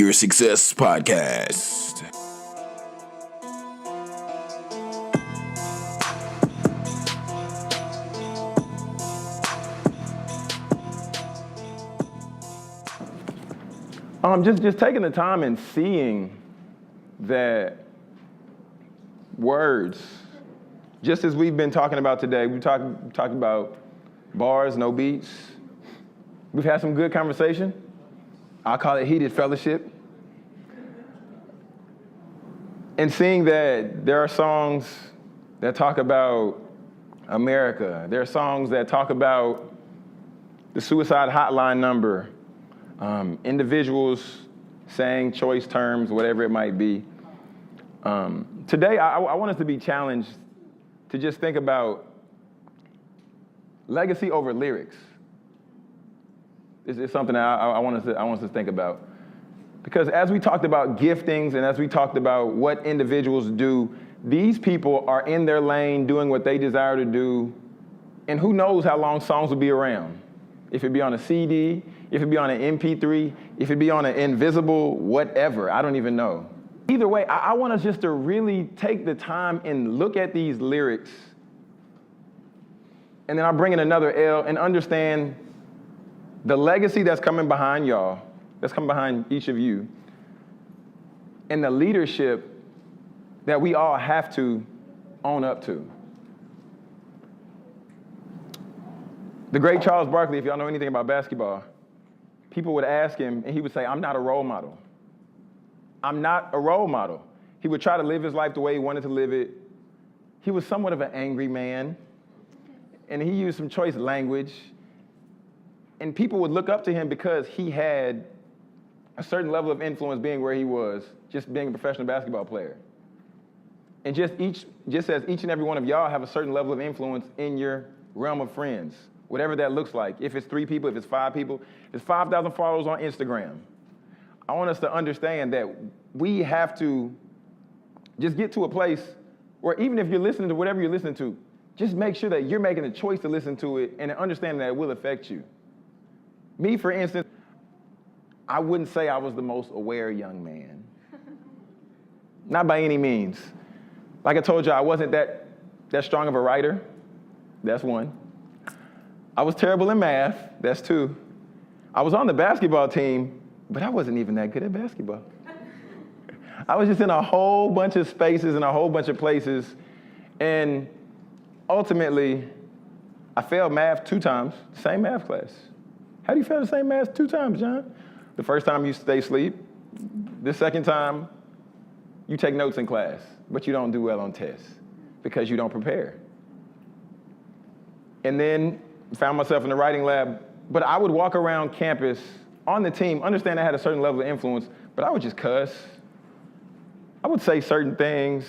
Your Success Podcast. Just taking the time and seeing that words, just as we've been talking about today, we talked about bars, no beats. We've had some good conversation. I'll call it heated fellowship. And seeing that there are songs that talk about America. There are songs that talk about the suicide hotline number, individuals saying choice terms, whatever it might be. Today, I want us to be challenged to just think about legacy over lyrics. It's something that I want us to think about. Because as we talked about giftings and as we talked about what individuals do, these people are in their lane doing what they desire to do, and who knows how long songs will be around. If it be on a CD, if it be on an MP3, if it be on an invisible whatever, I don't even know. Either way, I want us just to really take the time and look at these lyrics, and then I'll bring in another L and understand the legacy that's coming behind y'all, that's coming behind each of you, and the leadership that we all have to own up to. The great Charles Barkley, if y'all know anything about basketball, people would ask him, and he would say, "I'm not a role model. I'm not a role model." He would try to live his life the way he wanted to live it. He was somewhat of an angry man, and he used some choice language. And people would look up to him because he had a certain level of influence being where he was, just being a professional basketball player. And just as each and every one of y'all have a certain level of influence in your realm of friends, whatever that looks like. If it's 3 people, if it's 5 people, if it's 5,000 followers on Instagram. I want us to understand that we have to just get to a place where even if you're listening to whatever you're listening to, just make sure that you're making a choice to listen to it and understanding that it will affect you. Me, for instance, I wouldn't say I was the most aware young man. Not by any means. Like I told you, I wasn't that strong of a writer. That's 1. I was terrible in math. That's 2. I was on the basketball team, but I wasn't even that good at basketball. I was just in a whole bunch of spaces and a whole bunch of places, and ultimately, I failed math 2 times, same math class. How do you fail the same math 2 times, John? The first time you stay asleep. The second time, you take notes in class, but you don't do well on tests because you don't prepare. And then found myself in the writing lab, but I would walk around campus on the team, understand I had a certain level of influence, but I would just cuss. I would say certain things,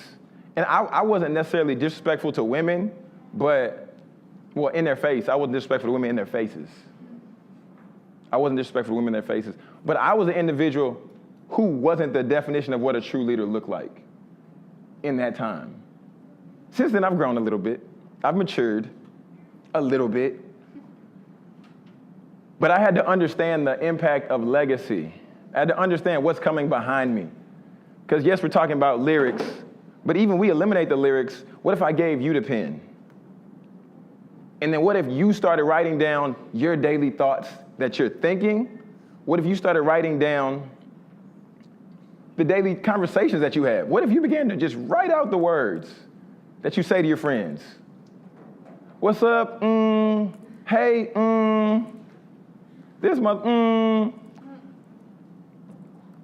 and I wasn't necessarily disrespectful to women, but, well, in their face. I wasn't disrespectful to women in their faces. I wasn't disrespectful to women in their faces, but I was an individual who wasn't the definition of what a true leader looked like in that time. Since then, I've grown a little bit. I've matured a little bit. But I had to understand the impact of legacy. I had to understand what's coming behind me. Because yes, we're talking about lyrics, but even we eliminate the lyrics. What if I gave you the pen? And then what if you started writing down your daily thoughts that you're thinking? What if you started writing down the daily conversations that you have? What if you began to just write out the words that you say to your friends? What's up? Hey, this month,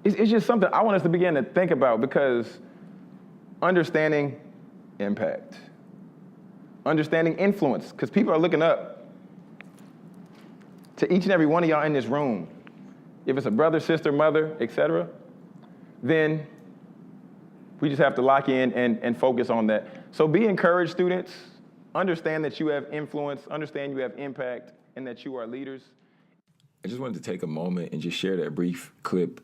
It's just something I want us to begin to think about, because understanding impact, understanding influence, because people are looking up to each and every one of y'all in this room. If it's a brother, sister, mother, etc., then we just have to lock in and focus on that. So be encouraged, students. Understand that you have influence, understand you have impact, and that you are leaders. I just wanted to take a moment and just share that brief clip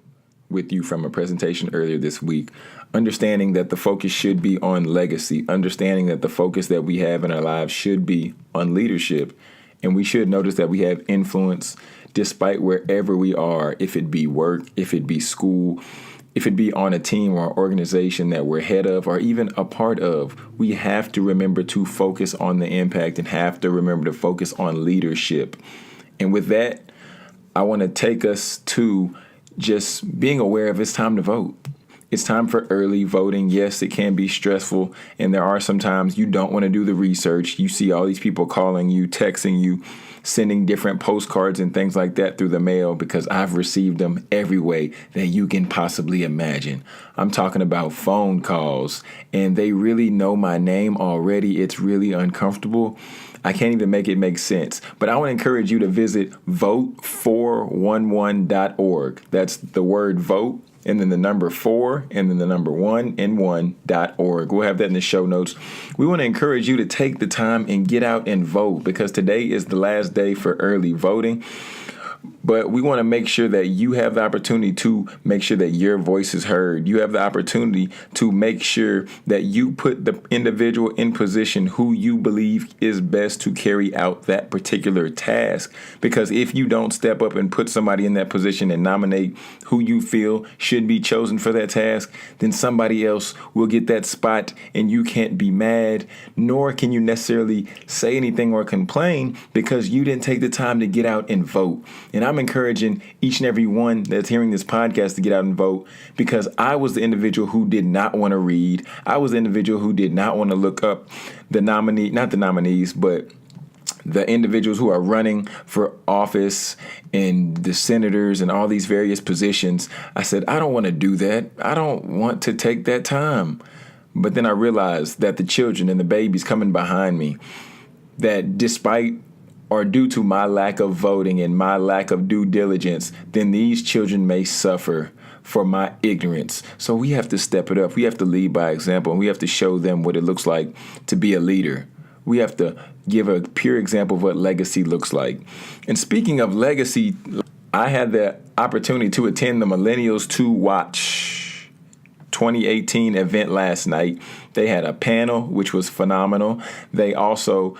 with you from a presentation earlier this week, understanding that the focus should be on legacy, understanding that the focus that we have in our lives should be on leadership, and we should notice that we have influence despite wherever we are, if it be work, if it be school, if it be on a team or an organization that we're head of or even a part of, we have to remember to focus on the impact and have to remember to focus on leadership. And with that, I want to take us to just being aware of it's time to vote. It's time for early voting. Yes, it can be stressful, and there are some times you don't want to do the research. You see all these people calling you, texting you, sending different postcards and things like that through the mail, because I've received them every way that you can possibly imagine. I'm talking about phone calls, and they really know my name already. It's really uncomfortable. I can't even make it make sense. But I want to encourage you to visit vote411.org. That's the word vote, and then the number 4, and then the number 1 and 1.org. We'll have that in the show notes. We want to encourage you to take the time and get out and vote, because today is the last day for early voting. But we want to make sure that you have the opportunity to make sure that your voice is heard. You have the opportunity to make sure that you put the individual in position who you believe is best to carry out that particular task. Because if you don't step up and put somebody in that position and nominate who you feel should be chosen for that task, then somebody else will get that spot, and you can't be mad, nor can you necessarily say anything or complain because you didn't take the time to get out and vote. And I'm encouraging each and every one that's hearing this podcast to get out and vote, because I was the individual who did not want to read. I was the individual who did not want to look up the nominee, not the nominees, but the individuals who are running for office and the senators and all these various positions. I said, I don't want to do that. I don't want to take that time. But then I realized that the children and the babies coming behind me, that despite or due to my lack of voting and my lack of due diligence, then these children may suffer for my ignorance. So we have to step it up. We have to lead by example, and we have to show them what it looks like to be a leader. We have to give a pure example of what legacy looks like. And speaking of legacy, I had the opportunity to attend the Millennials to Watch 2018 event last night. They had a panel, which was phenomenal. They also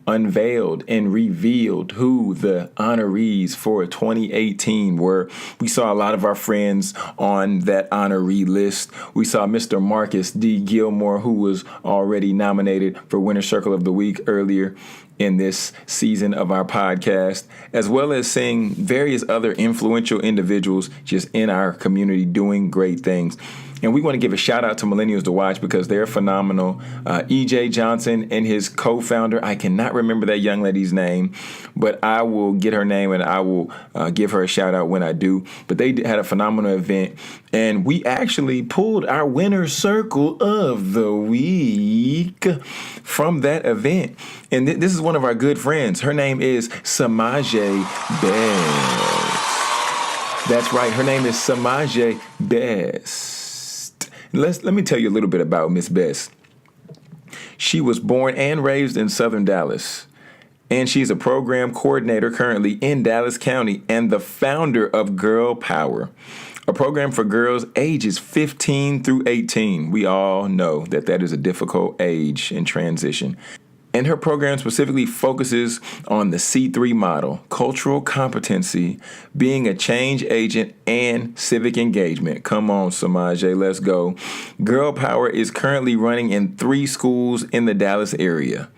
unveiled and revealed who the honorees for 2018 were. We saw a lot of our friends on that honoree list. We saw Mr. Marcus D. Gilmore, who was already nominated for Winner Circle of the Week earlier in this season of our podcast, as well as seeing various other influential individuals just in our community doing great things. And we want to give a shout out to Millennials to Watch because they're phenomenal. E.J. Johnson and his co-founder, I cannot remember that young lady's name, but I will get her name and I will give her a shout out when I do. But they had a phenomenal event, and we actually pulled our Winner Circle of the Week from that event. And this is one of our good friends. Her name is Cimajie Best. That's right. Her name is Cimajie Best. Let me tell you a little bit about Miss Best. She was born and raised in Southern Dallas, and she's a program coordinator currently in Dallas County and the founder of Girl Power, a program for girls ages 15 through 18. We all know that is a difficult age in transition. And her program specifically focuses on the C3 model, cultural competency, being a change agent, and civic engagement. Come on, Cimajie, let's go. Girl Power is currently running in 3 schools in the Dallas area.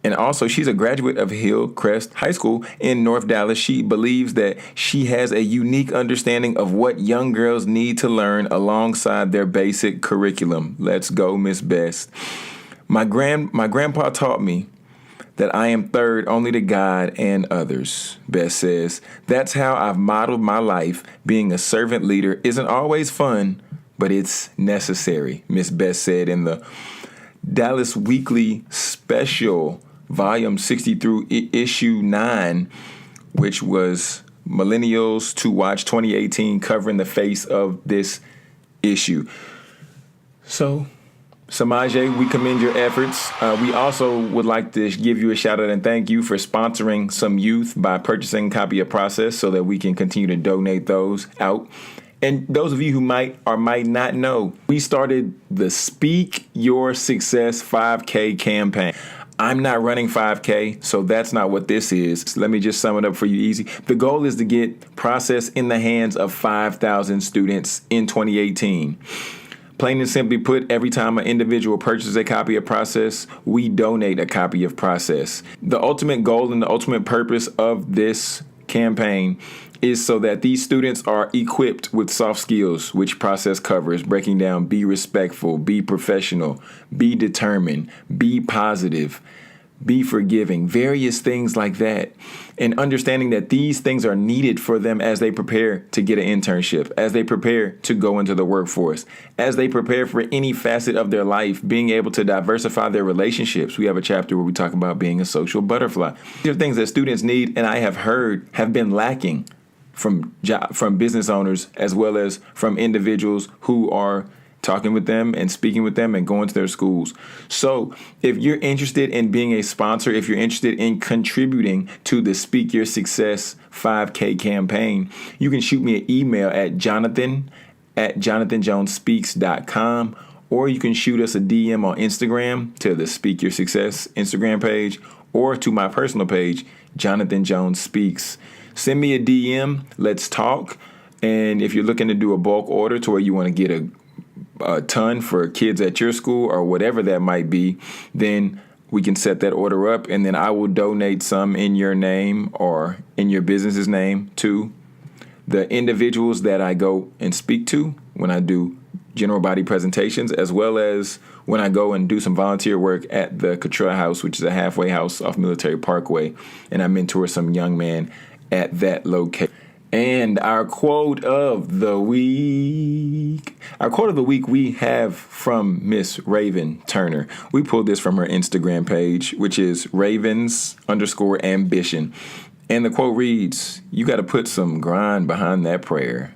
And also, she's a graduate of Hillcrest High School in North Dallas. She believes that she has a unique understanding of what young girls need to learn alongside their basic curriculum. Let's go, Miss Best. My grandpa taught me that I am third only to God and others, Best says. That's how I've modeled my life. Being a servant leader isn't always fun, but it's necessary, Miss Best said in the Dallas Weekly Special, Volume 60 through Issue 9, which was Millennials to Watch 2018, covering the face of this issue. So, Cimajie, we commend your efforts. We also would like to give you a shout out and thank you for sponsoring some youth by purchasing a copy of Process so that we can continue to donate those out. And those of you who might or might not know, we started the Speak Your Success 5K campaign. I'm not running 5K, so that's not what this is. Let me just sum it up for you easy. The goal is to get process in the hands of 5,000 students in 2018. Plain and simply put, every time an individual purchases a copy of Process, we donate a copy of Process. The ultimate goal and the ultimate purpose of this campaign is so that these students are equipped with soft skills, which Process covers, breaking down be respectful, be professional, be determined, be positive, be forgiving, various things like that. And understanding that these things are needed for them as they prepare to get an internship, as they prepare to go into the workforce, as they prepare for any facet of their life, being able to diversify their relationships. We have a chapter where we talk about being a social butterfly. These are things that students need, and I have heard have been lacking from business owners as well as from individuals who are talking with them and speaking with them and going to their schools. So if you're interested in being a sponsor, if you're interested in contributing to the Speak Your Success 5K campaign, you can shoot me an email at jonathan@jonathanjonespeaks.com, or you can shoot us a DM on Instagram to the Speak Your Success Instagram page, or to my personal page, Jonathan Jones Speaks. Send me a DM. Let's talk. And if you're looking to do a bulk order to where you want to get a ton for kids at your school or whatever that might be, then we can set that order up, and then I will donate some in your name or in your business's name to the individuals that I go and speak to when I do general body presentations, as well as when I go and do some volunteer work at the Cottrell House, which is a halfway house off Military Parkway, and I mentor some young man at that location. And our quote of the week. Our quote of the week we have from Miss Raven Turner. We pulled this from her Instagram page, which is Ravens_ambition. And the quote reads, "You got to put some grind behind that prayer."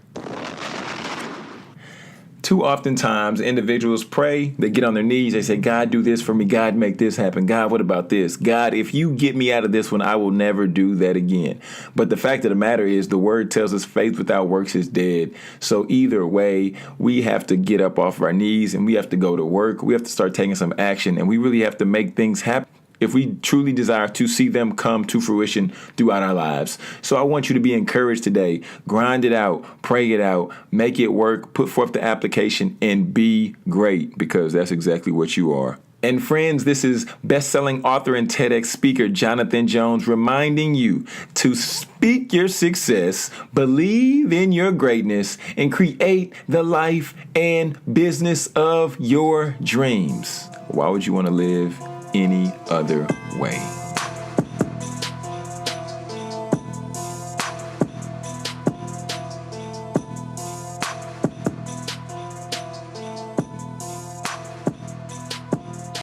Too oftentimes, individuals pray, they get on their knees, they say, God, do this for me. God, make this happen. God, what about this? God, if you get me out of this one, I will never do that again. But the fact of the matter is, the word tells us faith without works is dead. So either way, we have to get up off our knees and we have to go to work. We have to start taking some action, and we really have to make things happen if we truly desire to see them come to fruition throughout our lives. So I want you to be encouraged today. Grind it out, pray it out, make it work, put forth the application, and be great, because that's exactly what you are. And friends, this is best-selling author and TEDx speaker Jonathan Jones reminding you to speak your success, believe in your greatness, and create the life and business of your dreams. Why would you want to live any other way?